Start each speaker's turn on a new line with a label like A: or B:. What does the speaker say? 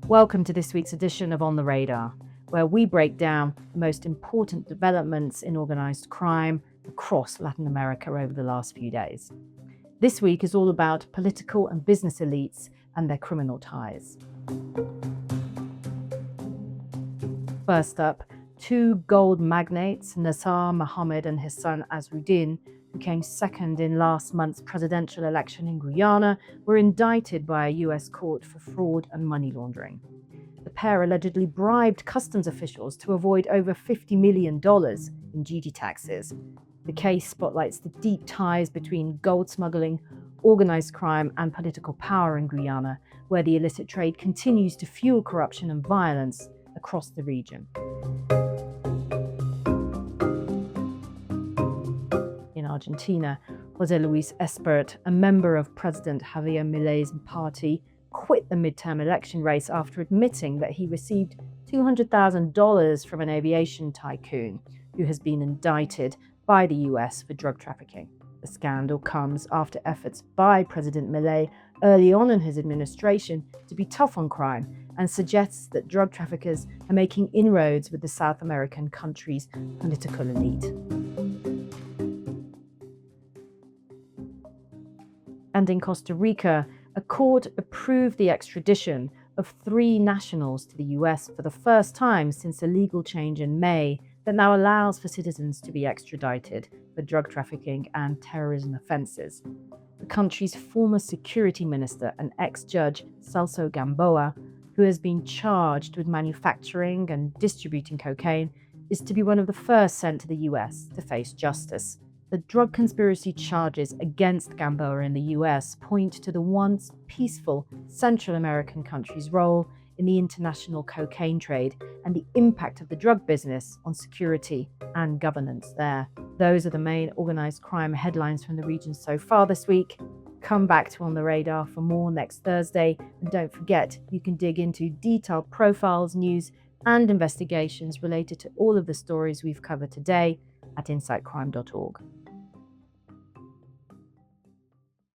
A: Welcome to this week's edition of On the Radar, where we break down the most important developments in organised crime across Latin America over the last few days. This week is all about political and business elites and their criminal ties. First up, two gold magnates, Nassar Mohammed and his son Azruddin, who came second in last month's presidential election in Guyana, were indicted by a US court for fraud and money laundering. The pair allegedly bribed customs officials to avoid over $50 million in duty taxes. The case spotlights the deep ties between gold smuggling, organised crime and political power in Guyana, where the illicit trade continues to fuel corruption and violence across the region. In Argentina, José Luis Espert, a member of President Javier Milei's party, quit the midterm election race after admitting that he received $200,000 from an aviation tycoon who has been indicted by the US for drug trafficking. The scandal comes after efforts by President Milei early on in his administration to be tough on crime and suggests that drug traffickers are making inroads with the South American country's political elite. And in Costa Rica, a court approved the extradition of 3 nationals to the US for the first time since a legal change in May that now allows for citizens to be extradited for drug trafficking and terrorism offences. The country's former security minister and ex-judge Celso Gamboa, who has been charged with manufacturing and distributing cocaine, is to be one of the first sent to the US to face justice. The drug conspiracy charges against Gamboa in the US point to the once peaceful Central American country's role in the international cocaine trade and the impact of the drug business on security and governance there. Those are the main organised crime headlines from the region so far this week. Come back to On the Radar for more next Thursday, and don't forget you can dig into detailed profiles, news and investigations related to all of the stories we've covered today at insightcrime.org.